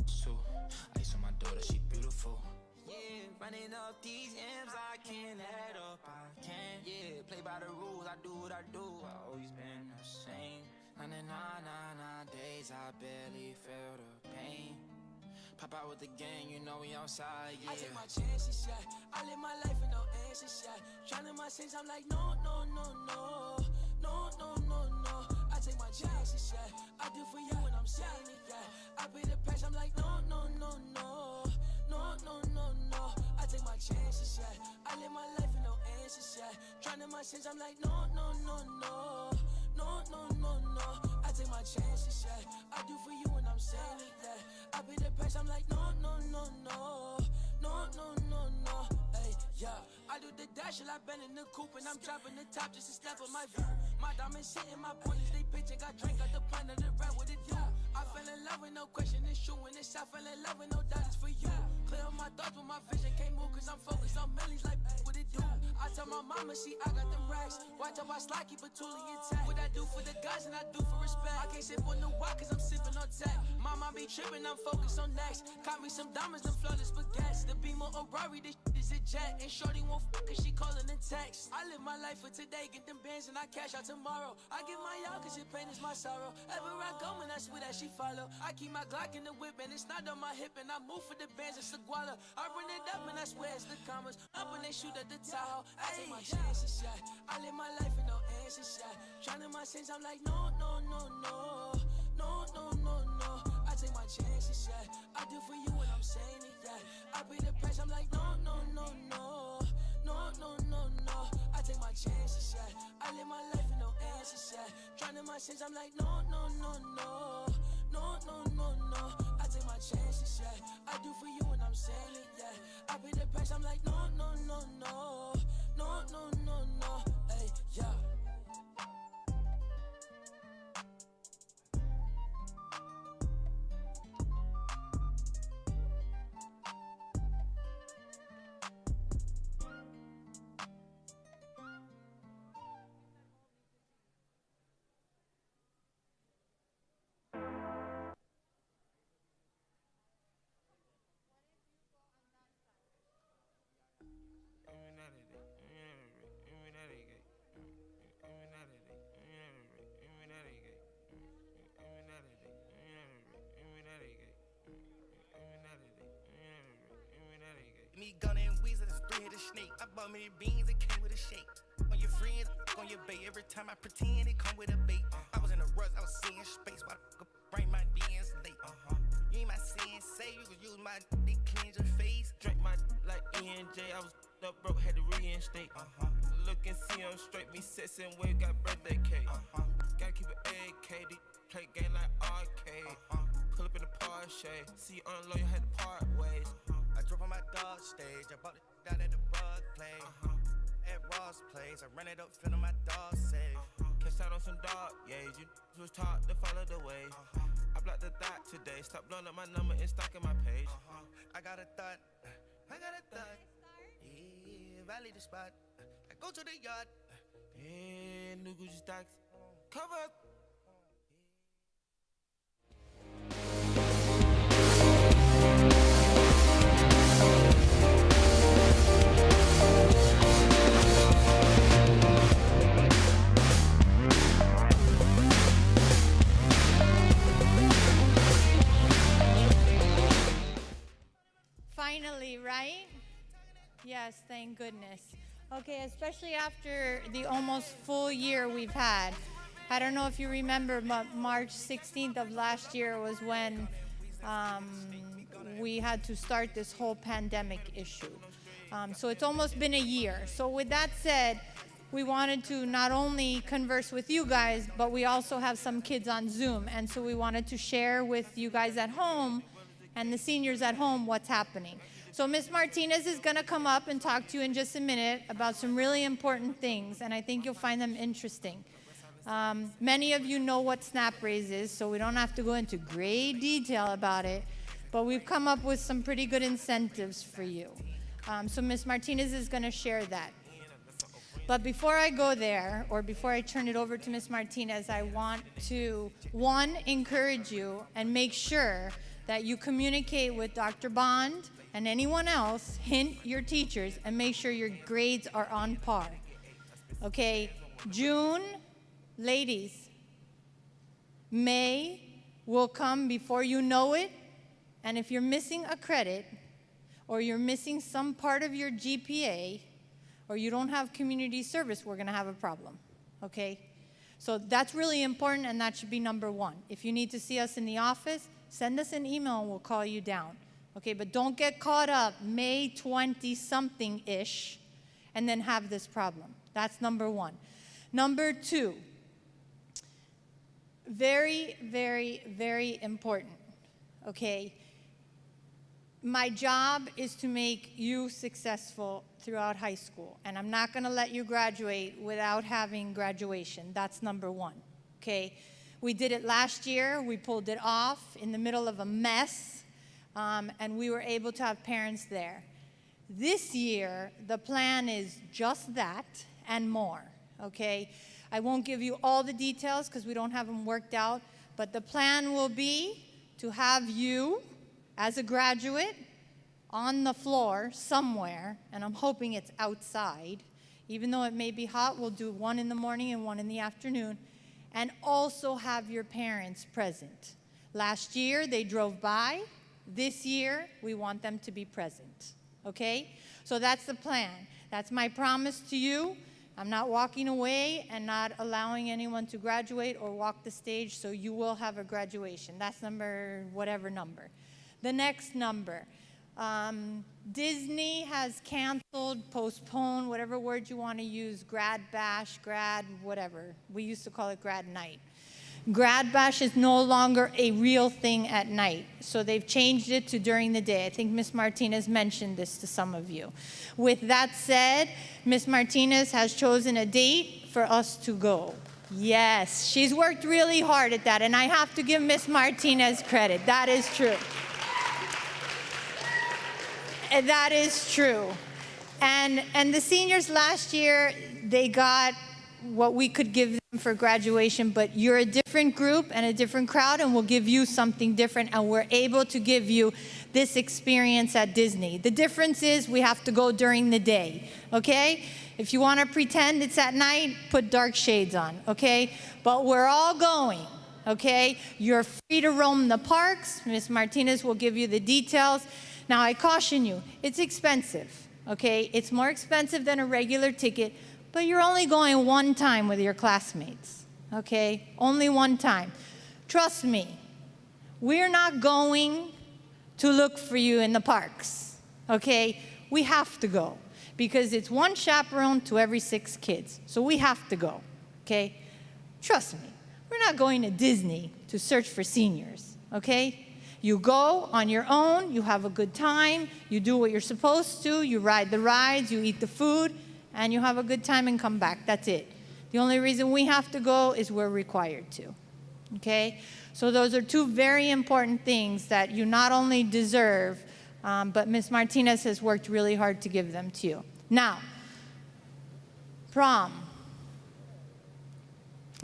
So, ice on my daughter, she beautiful. Yeah, running up these M's, I can't let up, I can't. Yeah, play by the rules, I do what I do. I always been the same. Nah, days I barely feel the pain. Pop out with the gang, you know we outside, yeah. I take my chances, yeah. I live my life with no answers, yeah. Trying my sins, I'm like, no. I take my chances, yeah. I do for you when I'm saying it, yeah. I pay the price, I'm like, no. I take my chances, yeah. I live my life with no answers, yeah. Trying my sins, I'm like, no. I take my chances, yeah. I do for you when I'm saying it, yeah. I pay the price, I'm like, no. Hey, yeah. I do the dash, I been in the coupe and I'm dropping the top just to snap with my view. My diamonds sitting, my pointers, they pitching, got drink out the pint of the rap, what it do? I fell in love with no question, it's true, and it's I fell in love with no doubt, it's for you. Clear up my thoughts, but my vision can't move, cause I'm focused on millions, like, what it do? I tell my mama, see, I got them racks. Watch how I slide, keep it totally intact. What I do for the guys and I do for respect. I can't sip on the wine, cause I'm sipping on tech. Mama be tripping, I'm focused on next. Caught me some diamonds, them flawless baguettes. The Beamer or Rari, this is a jet. And shorty won't fuck, cause she calling in text. I live my life for today, get them bands and I cash out tomorrow. I give my all, cause your pain is my sorrow. Ever I go, and I swear that she follow. I keep my Glock in the whip, and it's not on my hip. And I move for the bands, it's a guala. I run it up, and I swear it's the commas. Up when they shoot at the Tahoe. I take my chances, yeah. I live my life with no answers, yeah. Trying my sins, I'm like, no. I take my chances, yeah. I do for you when I'm saying it, yeah. I pay the price, I'm like, no. I take my chances, yeah. I live my life with no answers, yeah. Trying my sins, I'm like, no. I take my chances, yeah. I do for you when I'm saying it, yeah. I pay the price, I'm like, no. Hey, yeah. Me, Gunna, and Weezer, that's three-headed snake. I bought me the beans, it came with a shake. On your friends, on your bait. Every time I pretend, it come with a bait. I was in a rush, I was seeing space. Why the bring my DNs late? You ain't my sensei, you could use my dick, cleanse your face. Drink my like E&J, I was up broke, had to reinstate. Look and see him straight, me sexin' with got birthday cake. Gotta keep it AK, play game like arcade. Pull up in the Porsche, see unload, you had to part ways. I drove on my dog stage, I bought it down at the Broad Play. At Ross Place, I ran it up, feeling my dog safe. Catch out on some dark, yeah, you was taught to follow the way. I blocked the thought today, stop blowing up my number and stalking my page. I got a thought, yeah, valley the spot. I go to the yacht, yeah, new Gucci stocks, cover up. Finally, right? Yes, thank goodness. Okay, especially after the almost full year we've had. I don't know if you remember, but March 16th of last year was when we had to start this whole pandemic issue. So it's almost been a year. So with that said, we wanted to not only converse with you guys, but we also have some kids on Zoom. And so we wanted to share with you guys at home and the seniors at home what's happening. So Ms. Martinez is gonna come up and talk to you in just a minute about some really important things, and I think you'll find them interesting. Many of you know what SNAP Raise is, so we don't have to go into great detail about it, but we've come up with some pretty good incentives for you. So Ms. Martinez is gonna share that. But before I go there, or before I turn it over to Ms. Martinez, I want to, one, encourage you and make sure that you communicate with Dr. Bond and anyone else, hint your teachers, and make sure your grades are on par. Okay, June, ladies, May will come before you know it, and if you're missing a credit, or you're missing some part of your GPA, or you don't have community service, we're gonna have a problem, okay? So that's really important, and that should be number one. If you need to see us in the office, send us an email and we'll call you down. Okay, but don't get caught up May 20-something-ish and then have this problem. That's number one. Number two, very, very, very important, okay? My job is to make you successful throughout high school, and I'm not gonna let you graduate without having graduation. That's number one, okay? We did it last year. We pulled it off in the middle of a mess, and we were able to have parents there. This year, the plan is just that and more, okay? I won't give you all the details because we don't have them worked out, but the plan will be to have you, as a graduate, on the floor somewhere, and I'm hoping it's outside. Even though it may be hot, we'll do one in the morning and one in the afternoon, and also have your parents present. Last year, they drove by. This year, we want them to be present, okay? So that's the plan. That's my promise to you. I'm not walking away and not allowing anyone to graduate or walk the stage, so you will have a graduation. That's number, whatever number. The next number, Disney has canceled, postponed, whatever word you want to use, grad bash, grad, whatever. We used to call it grad night. Grad bash is no longer a real thing at night, so they've changed it to during the day. I think Ms. Martinez mentioned this to some of you. With that said, Ms. Martinez has chosen a date for us to go. Yes, she's worked really hard at that, and I have to give Ms. Martinez credit. That is true. That is true. And the seniors last year, they got what we could give them for graduation, but you're a different group and a different crowd, and we'll give you something different, and we're able to give you this experience at Disney. The difference is we have to go during the day, okay? If you want to pretend it's at night, put dark shades on, okay? But we're all going, okay? You're free to roam the parks. Ms. Martinez will give you the details. Now, I caution you, it's expensive, okay? It's more expensive than a regular ticket, but you're only going one time with your classmates, okay? Only one time. Trust me, we're not going to look for you in the parks, okay? We have to go because it's one chaperone to every 6 kids, so we have to go, okay? Trust me, we're not going to Disney to search for seniors, okay? You go on your own, you have a good time, you do what you're supposed to, you ride the rides, you eat the food, and you have a good time and come back. That's it. The only reason we have to go is we're required to, okay? So those are 2 very important things that you not only deserve, but Ms. Martinez has worked really hard to give them to you. Now, prom,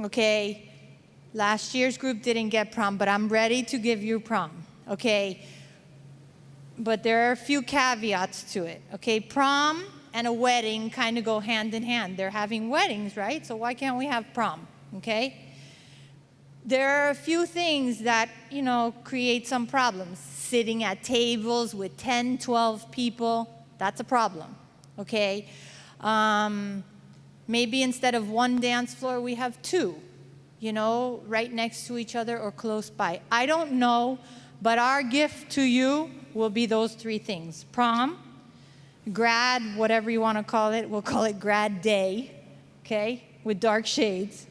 okay? Last year's group didn't get prom, but I'm ready to give you prom, okay? But there are a few caveats to it, okay? Prom and a wedding kind of go hand in hand. They're having weddings, right? So why can't we have prom, okay? There are a few things that, you know, create some problems. Sitting at tables with 10, 12 people, that's a problem, okay? Maybe instead of 1 dance floor, we have 2, you know, right next to each other or close by. I don't know, but our gift to you will be those 3 things. Prom, grad, whatever you want to call it, we'll call it grad day, okay, with dark shades,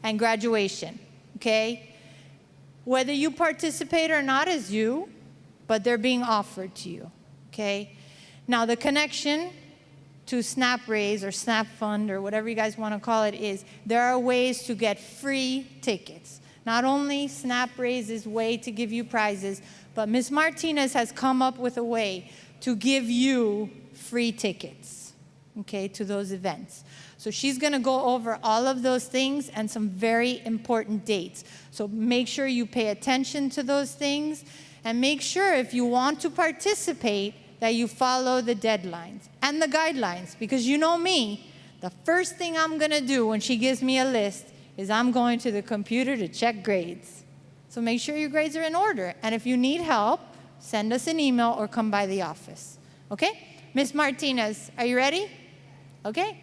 and graduation, okay? Whether you participate or not is you, but they're being offered to you, okay? Now, the connection to SNAP Raise or SNAP Fund or whatever you guys want to call it is there are ways to get free tickets. Not only SNAP Raise's way to give you prizes, but Ms. Martinez has come up with a way to give you free tickets, okay, to those events. So she's going to go over all of those things and some very important dates. So make sure you pay attention to those things And make sure if you want to participate that you follow the deadlines and the guidelines, because you know me, the first thing I'm gonna do when she gives me a list is I'm going to the computer to check grades. So make sure your grades are in order. And if you need help, send us an email or come by the office. Okay? Ms. Martinez, are you ready? Okay.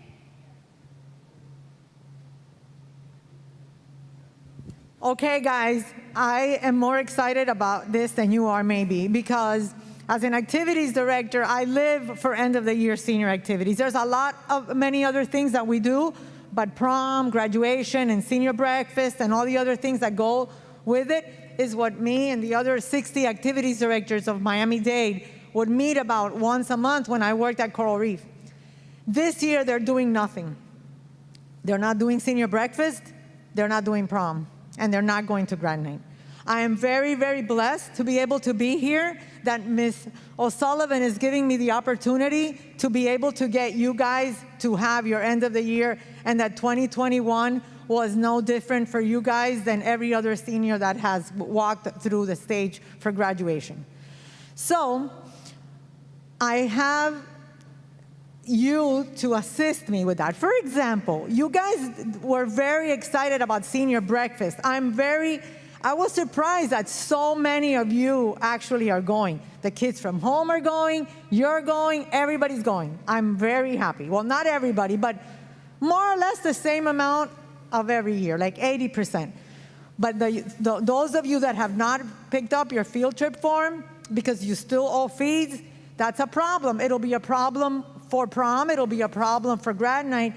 Okay, guys, I am more excited about this than you are maybe, because as an activities director, I live for end of the year senior activities. There's a lot of many other things that we do, but prom, graduation, and senior breakfast, and all the other things that go with it is what me and the other 60 activities directors of Miami-Dade would meet about once a month when I worked at Coral Reef. This year, they're doing nothing. They're not doing senior breakfast, they're not doing prom, and they're not going to grad night. I am very, very blessed to be able to be here, that Ms. O'Sullivan is giving me the opportunity to be able to get you guys to have your end of the year, and that 2021 was no different for you guys than every other senior that has walked through the stage for graduation. So, I have you to assist me with that. For example, you guys were very excited about senior breakfast. I was surprised that so many of you actually are going. The kids from home are going, you're going, everybody's going. I'm very happy. Well, not everybody, but more or less the same amount of every year, like 80%. But those of you that have not picked up your field trip form because you still owe fees, that's a problem. It'll be a problem for prom, it'll be a problem for grad night,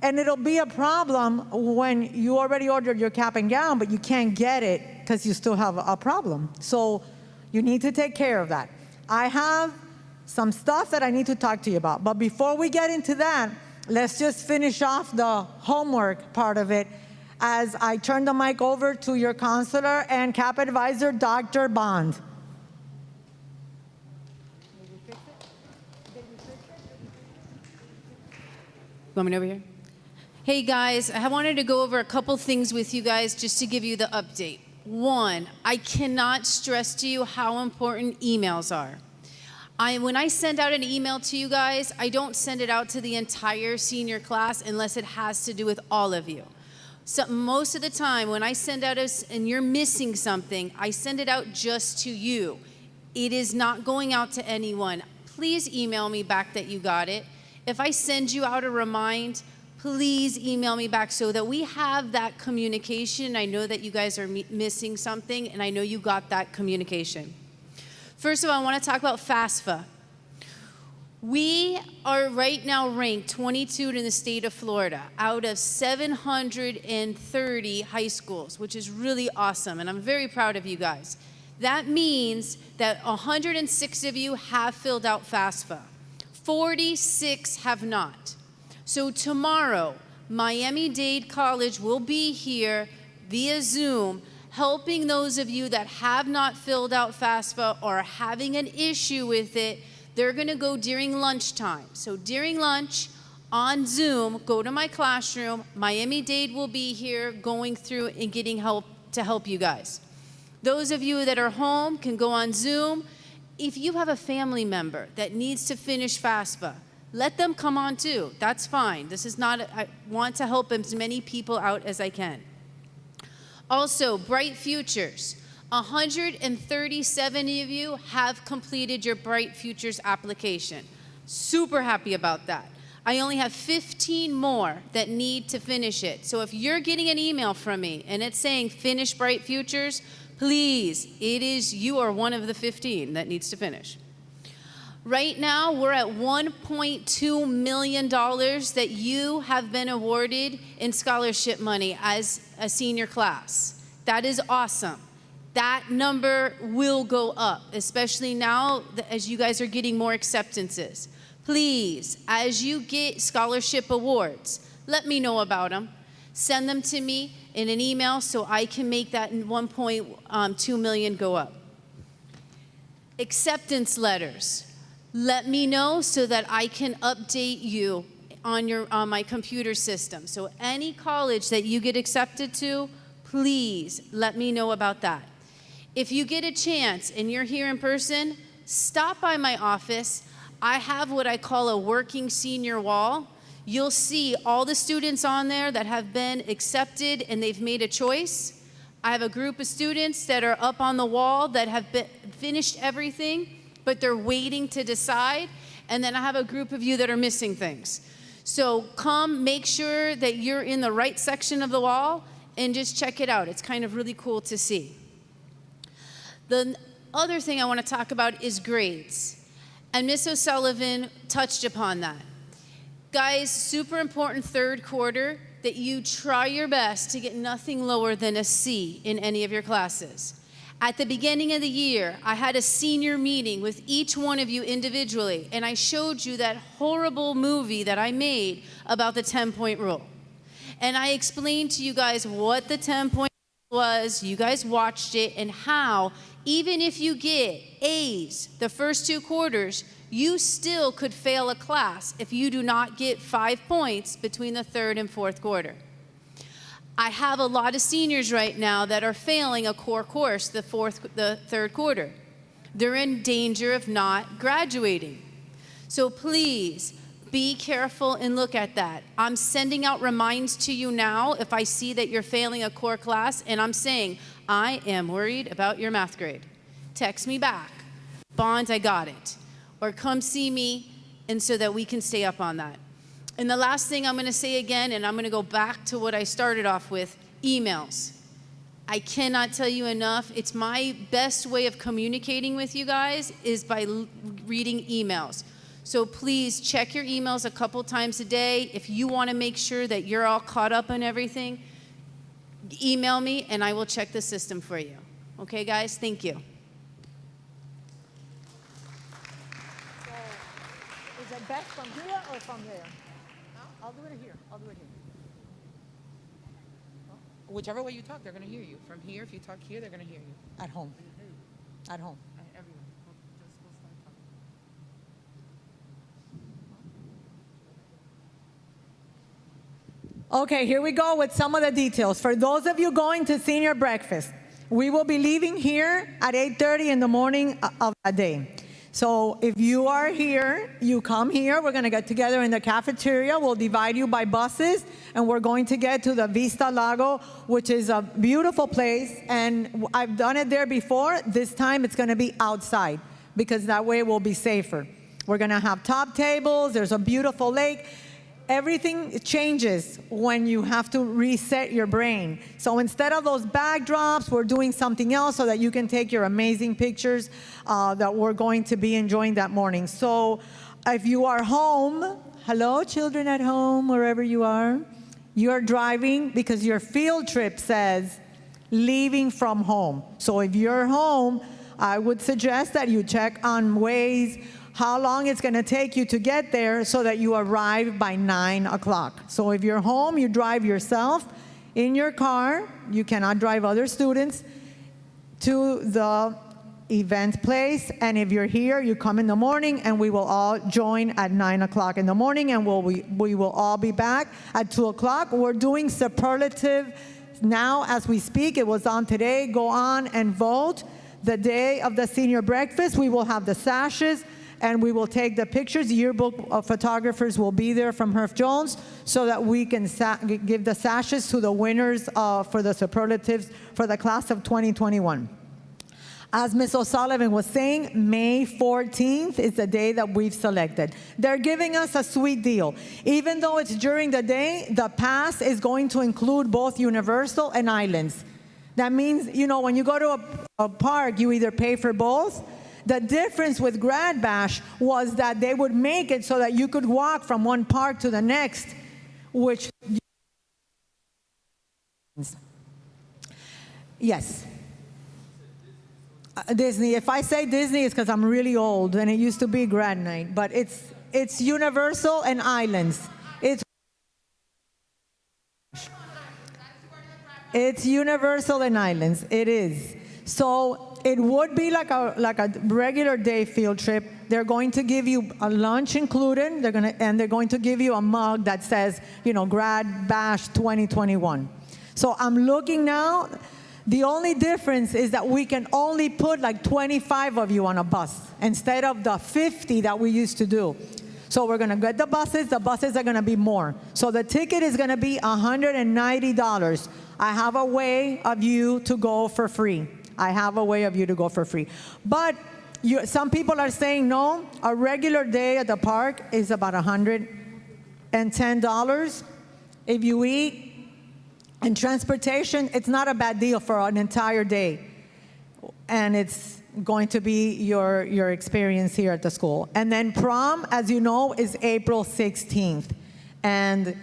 and it'll be a problem when you already ordered your cap and gown, but you can't get it because you still have a problem. So you need to take care of that. I have some stuff that I need to talk to you about, but before we get into that, let's just finish off the homework part of it as I turn the mic over to your counselor and cap advisor, Dr. Bond. Coming over here. Hey guys, I wanted to go over a couple things with you guys just to give you the update. One, I cannot stress to you how important emails are. When I send out an email to you guys, I don't send it out to the entire senior class unless it has to do with all of you. So most of the time when I send out and you're missing something, I send it out just to you. It is not going out to anyone. Please email me back that you got it. If I send you out a remind, please email me back so that we have that communication. I know that you guys are missing something, and I know you got that communication. First of all, I want to talk about FAFSA. We are right now ranked 22 in the state of Florida out of 730 high schools, which is really awesome, and I'm very proud of you guys. That means that 106 of you have filled out FAFSA. 46 have not. So tomorrow, Miami-Dade College will be here via Zoom, helping those of you that have not filled out FAFSA or are having an issue with it. They're gonna go during lunchtime. So during lunch, on Zoom, go to my classroom. Miami-Dade will be here going through and getting help to help you guys. Those of you that are home can go on Zoom. If you have a family member that needs to finish FAFSA, let them come on too. That's fine. This is not, I want to help as many people out as I can. Also, Bright Futures. 137 of you have completed your Bright Futures application. Super happy about that. I only have 15 more that need to finish it. So if you're getting an email from me and it's saying finish Bright Futures, please, you are one of the 15 that needs to finish. Right now, we're at $1.2 million that you have been awarded in scholarship money as a senior class. That is awesome. That number will go up, especially now as you guys are getting more acceptances. Please, as you get scholarship awards, let me know about them. Send them to me in an email so I can make that 1.2 million go up. Acceptance letters. Let me know so that I can update you on my computer system. So any college that you get accepted to, please let me know about that. If you get a chance and you're here in person, stop by my office. I have what I call a working senior wall. You'll see all the students on there that have been accepted and they've made a choice. I have a group of students that are up on the wall that have finished everything, but they're waiting to decide. And then I have a group of you that are missing things. So come, make sure that you're in the right section of the wall and just check it out. It's kind of really cool to see. The other thing I want to talk about is grades. And Ms. O'Sullivan touched upon that. Guys, super important third quarter that you try your best to get nothing lower than a C in any of your classes. At the beginning of the year, I had a senior meeting with each one of you individually, and I showed you that horrible movie that I made about the 10-point rule. And I explained to you guys what the 10-point rule was, you guys watched it, and how even if you get A's the first 2 quarters, you still could fail a class if you do not get 5 points between the 3rd and 4th quarter. I have a lot of seniors right now that are failing a core course the 3rd quarter. They're in danger of not graduating. So please be careful and look at that. I'm sending out reminds to you now if I see that you're failing a core class, and I'm saying, I am worried about your math grade. Text me back. Bonds, I got it. Or come see me, and so that we can stay up on that. And the last thing I'm going to say again, and I'm going to go back to what I started off with, emails. I cannot tell you enough. It's my best way of communicating with you guys is by reading emails. So please check your emails a couple times a day. If you want to make sure that you're all caught up on everything, email me and I will check the system for you. Okay, guys? Thank you. So, is it best from here or from there? I'll do it here. I'll do it here. Whichever way you talk, they're going to hear you. From here, if you talk here, they're going to hear you. At home. At home. Everyone. Just go start talking. Okay, here we go with some of the details. For those of you going to senior breakfast, we will be leaving here at 8:30 in the morning of that day. So if you are here, you come here. We're going to get together in the cafeteria. We'll divide you by buses, and we're going to get to the Vista Lago, which is a beautiful place. And I've done it there before. This time it's going to be outside because that way we'll be safer. We're going to have top tables. There's a beautiful lake. Everything changes when you have to reset your brain. So instead of those backdrops, we're doing something else so that you can take your amazing pictures that we're going to be enjoying that morning. So if you are home, hello, children at home, wherever you are, you're driving because your field trip says leaving from home. So if you're home, I would suggest that you check on Waze how long it's going to take you to get there so that you arrive by 9 o'clock. So if you're home, you drive yourself in your car. You cannot drive other students to the event place. And if you're here, you come in the morning, and we will all join at 9 o'clock in the morning, and we will all be back at 2 o'clock. We're doing superlative now as we speak. It was on today. Go on and vote. The day of the senior breakfast, we will have the SACHs, and we will take the pictures. The yearbook photographers will be there from Herff Jones so that we can give the SACHs to the winners for the superlatives for the class of 2021. As Ms. O'Sullivan was saying, May 14th is the day that we've selected. They're giving us a sweet deal. Even though it's during the day, the pass is going to include both Universal and Islands. That means, you know, when you go to a park, you either pay for both. The difference with Grad Bash was that they would make it so that you could walk from one park to the next, which, yes. Disney. If I say Disney, it's because I'm really old, and it used to be Grad Night, but it's Universal and Islands. It's Universal and Islands. It is. So it would be like a regular day field trip. They're going to give you a lunch included. They're going to give you a mug that says, you know, Grad Bash 2021. So I'm looking now. The only difference is that we can only put like 25 of you on a bus instead of the 50 that we used to do. So we're going to get the buses are going to be more. So the ticket is going to be $190. I have a way of you to go for free. But some people are saying, no, a regular day at the park is about $110. If you eat and transportation, it's not a bad deal for an entire day. And it's going to be your experience here at the school. And then prom, as you know, is April 16th. And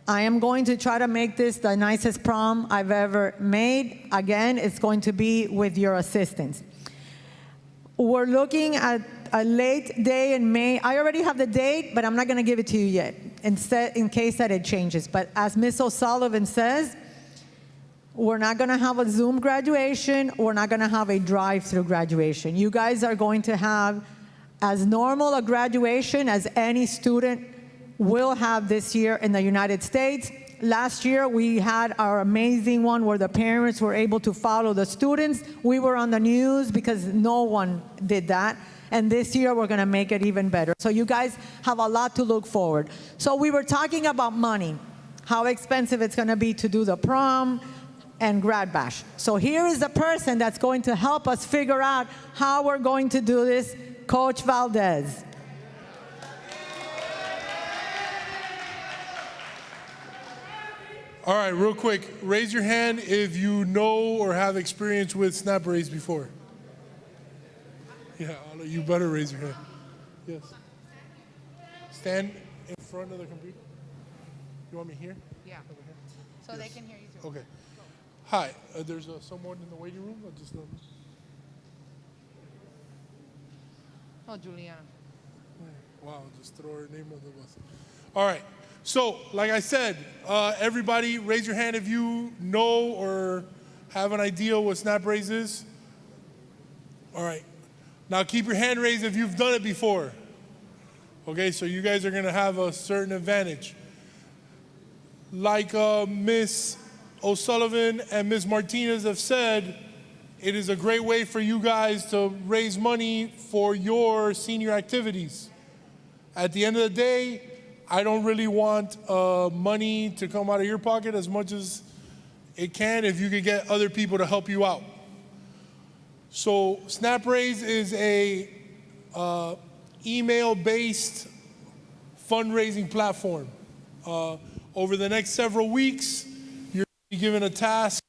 I am going to try to make this the nicest prom I've ever made. Again, it's going to be with your assistance. We're looking at a late day in May. I already have the date, but I'm not going to give it to you yet, in case that it changes. But as Ms. O'Sullivan says, we're not going to have a Zoom graduation. We're not going to have a drive-through graduation. You guys are going to have as normal a graduation as any student will have this year in the United States. Last year, we had our amazing one where the parents were able to follow the students. We were on the news because no one did that. And this year, we're going to make it even better. So you guys have a lot to look forward. So we were talking about money, how expensive it's going to be to do the prom and grad bash. So here is the person that's going to help us figure out how we're going to do this, Coach Valdez. All right, real quick, raise your hand if you know or have experience with snap raise before. Yeah, you better raise your hand. Yes. Stand in front of the computer. You want me here? Yeah. Over here? So they can hear you too. Okay. Hi, there's someone in the waiting room. I'll just Oh, Juliana. Wow, just throw her name on the bus. All right. So, like I said, everybody raise your hand if you know or have an idea what snap raise is. All right. Now keep your hand raised if you've done it before. Okay, so you guys are going to have a certain advantage. Like Miss O'Sullivan and Ms. Martinez have said, it is a great way for you guys to raise money for your senior activities. At the end of the day, I don't really want money to come out of your pocket as much as it can if you could get other people to help you out. So SnapRaise is a email-based fundraising platform. Over the next several weeks, you're going to be given a task.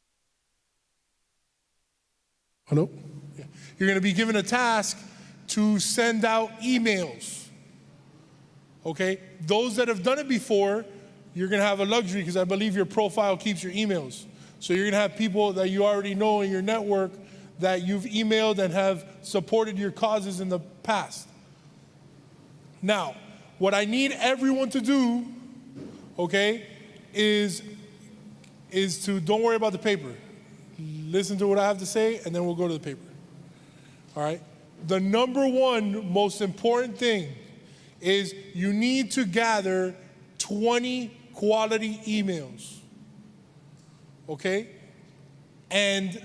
Hello? Yeah. You're going to be given a task to send out emails. Okay? Those that have done it before, you're going to have a luxury because I believe your profile keeps your emails. So you're going to have people that you already know in your network that you've emailed and have supported your causes in the past. Now, what I need everyone to do, okay, is to don't worry about the paper. Listen to what I have to say, and then we'll go to the paper. All right? The number one most important thing is you need to gather 20 quality emails. Okay? And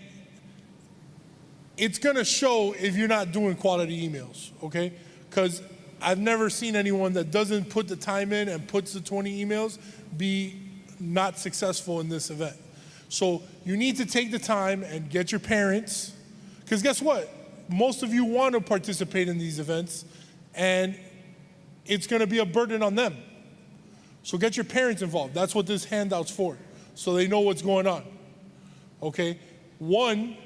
it's going to show if you're not doing quality emails, okay? Because I've never seen anyone that doesn't put the time in and puts the 20 emails be not successful in this event. So you need to take the time and get your parents, because guess what? Most of you want to participate in these events, and it's going to be a burden on them. So get your parents involved. That's what this handout's for, so they know what's going on, okay? 1,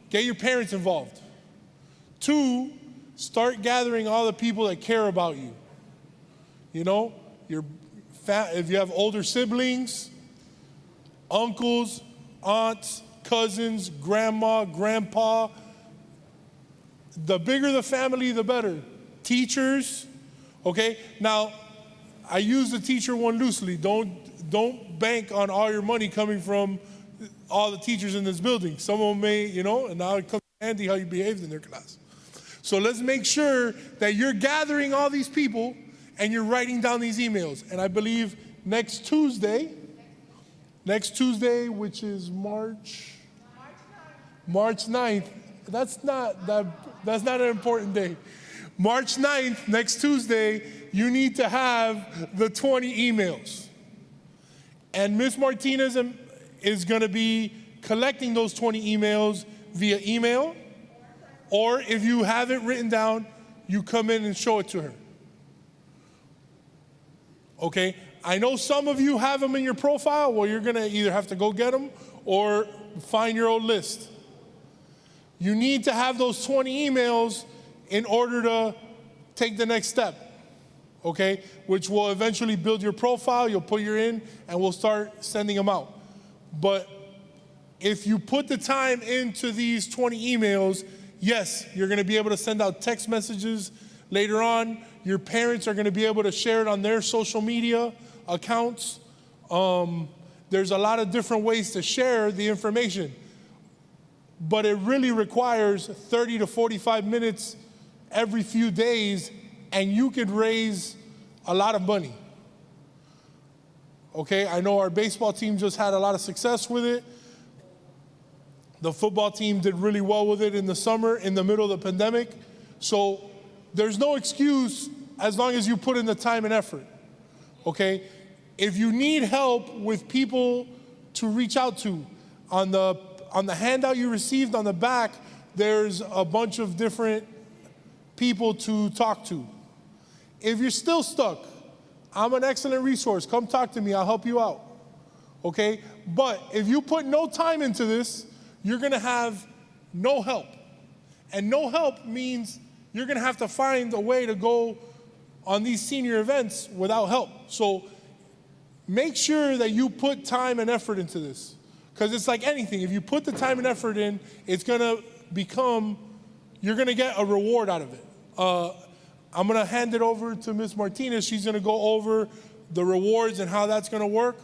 get your parents involved. 2, start gathering all the people that care about you. You know, if you have older siblings, uncles, aunts, cousins, grandma, grandpa, the bigger the family, the better. Teachers, okay? Now, I use the teacher one loosely. Don't bank on all your money coming from all the teachers in this building. Some of them may, you know, and now it comes handy how you behaved in their class. So let's make sure that you're gathering all these people and you're writing down these emails. And I believe next Tuesday, which is March March 9th, that's not an important day. March 9th, next Tuesday, you need to have the 20 emails. And Ms. Martinez is going to be collecting those 20 emails via email, or if you have it written down, you come in and show it to her. Okay? I know some of you have them in your profile. Well, you're going to either have to go get them or find your own list. You need to have those 20 emails in order to take the next step, okay? Which will eventually build your profile, you'll put your in, and we'll start sending them out. But if you put the time into these 20 emails, yes, you're gonna be able to send out text messages later on. Your parents are gonna be able to share it on their social media accounts. There's a lot of different ways to share the information, but it really requires 30 to 45 minutes every few days, and you could raise a lot of money. Okay, I know our baseball team just had a lot of success with it. The football team did really well with it in the summer, in the middle of the pandemic. So there's no excuse as long as you put in the time and effort, okay? If you need help with people to reach out to, on the handout you received on the back, there's a bunch of different people to talk to. If you're still stuck, I'm an excellent resource. Come talk to me, I'll help you out, okay? But if you put no time into this, you're gonna have no help. And no help means you're gonna have to find a way to go on these senior events without help. So make sure that you put time and effort into this. Because it's like anything, if you put the time and effort in, it's gonna become, you're gonna get a reward out of it. I'm gonna hand it over to Ms. Martinez. She's gonna go over the rewards and how that's gonna work.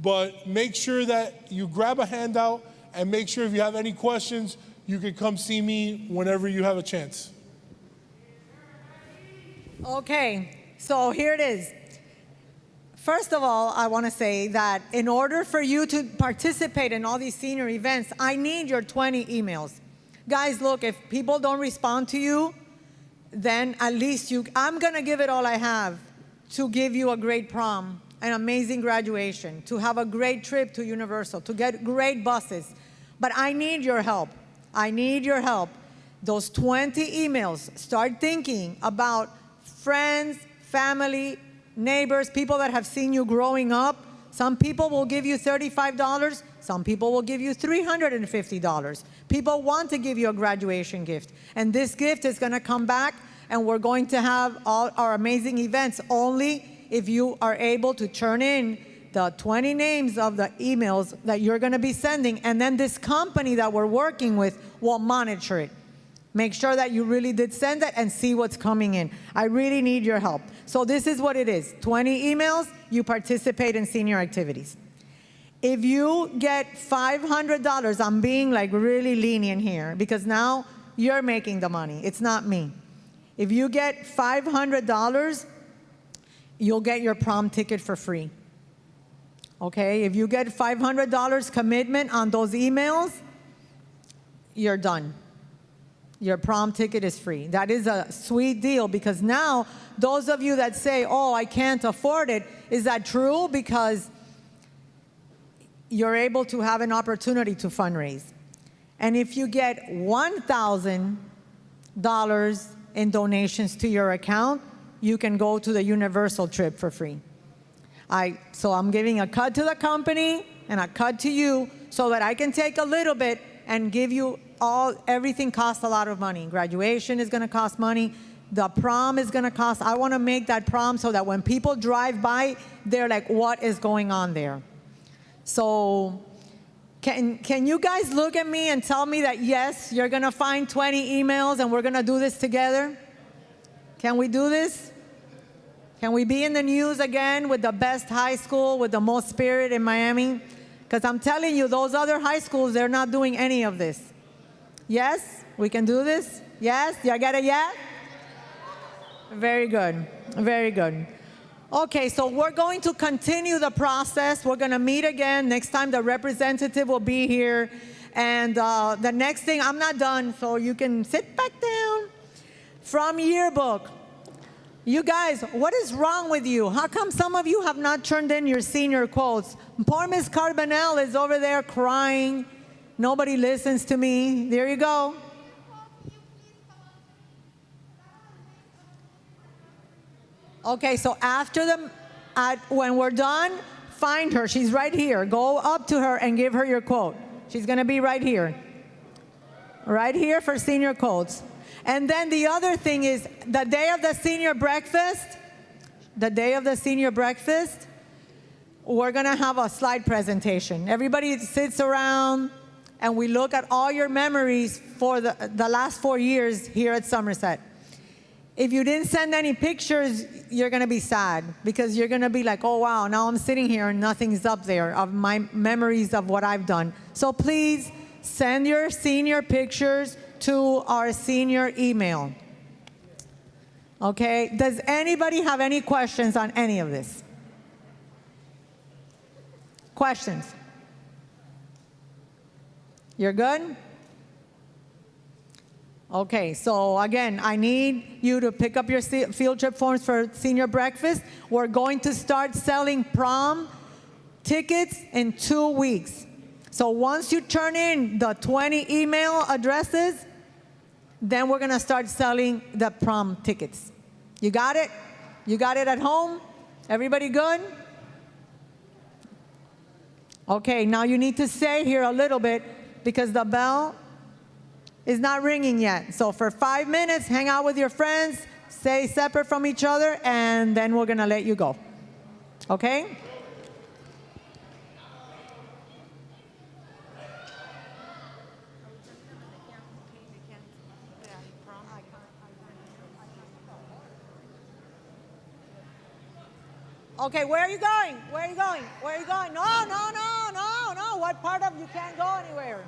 But make sure that you grab a handout, and make sure if you have any questions, you can come see me whenever you have a chance. Okay, so here it is. First of all, I want to say that in order for you to participate in all these senior events, I need your 20 emails. Guys, look, if people don't respond to you, then at least I'm going to give it all I have to give you a great prom, an amazing graduation, to have a great trip to Universal, to get great buses. But I need your help. I need your help. Those 20 emails, start thinking about friends, family, neighbors, people that have seen you growing up. Some people will give you $35. Some people will give you $350. People want to give you a graduation gift. And this gift is going to come back, and we're going to have all our amazing events only if you are able to turn in the 20 names of the emails that you're going to be sending. And then this company that we're working with will monitor it. Make sure that you really did send it and see what's coming in. I really need your help. So this is what it is. 20 emails, you participate in senior activities. If you get $500, I'm being like really lenient here because now you're making the money. It's not me. If you get $500, you'll get your prom ticket for free. Okay? If you get $500 commitment on those emails, you're done. Your prom ticket is free. That is a sweet deal because now those of you that say, oh, I can't afford it, is that true? Because you're able to have an opportunity to fundraise. And if you get $1,000 in donations to your account, you can go to the Universal trip for free. So I'm giving a cut to the company and a cut to you so that I can take a little bit and give you everything costs a lot of money. Graduation is going to cost money. The prom is going to cost. I want to make that prom so that when people drive by, they're like, what is going on there? So can you guys look at me and tell me that, yes, you're going to find 20 emails and we're going to do this together? Can we do this? Can we be in the news again with the best high school, with the most spirit in Miami? Because I'm telling you, those other high schools, they're not doing any of this. Yes? We can do this? Yes? You get a yes? Very good. Very good. Okay, so we're going to continue the process. We're going to meet again. Next time the representative will be here. And the next thing, I'm not done, so you can sit back down. From yearbook. You guys, what is wrong with you? How come some of you have not turned in your senior quotes? Poor Miss Carbonell is over there crying. Nobody listens to me. There you go. Okay, so when we're done, find her. She's right here. Go up to her and give her your quote. She's going to be right here. Right here for senior quotes. And then the other thing is the day of the senior breakfast, we're going to have a slide presentation. Everybody sits around and we look at all your memories for the last 4 years here at Somerset. If you didn't send any pictures, you're going to be sad because you're going to be like, oh, wow, now I'm sitting here and nothing's up there of my memories of what I've done. So please send your senior pictures to our senior email. Okay? Does anybody have any questions on any of this? Questions? You're good? Okay, so again, I need you to pick up your field trip forms for senior breakfast. We're going to start selling prom tickets in 2 weeks. So once you turn in the 20 email addresses, then we're going to start selling the prom tickets. You got it? You got it at home? Everybody good? Okay, now you need to stay here a little bit because the bell is not ringing yet. So for 5 minutes, hang out with your friends, stay separate from each other, and then we're going to let you go. Okay? Okay, where are you going? Where are you going? Where are you going? No, no, no, no, no. What part of you can't go anywhere?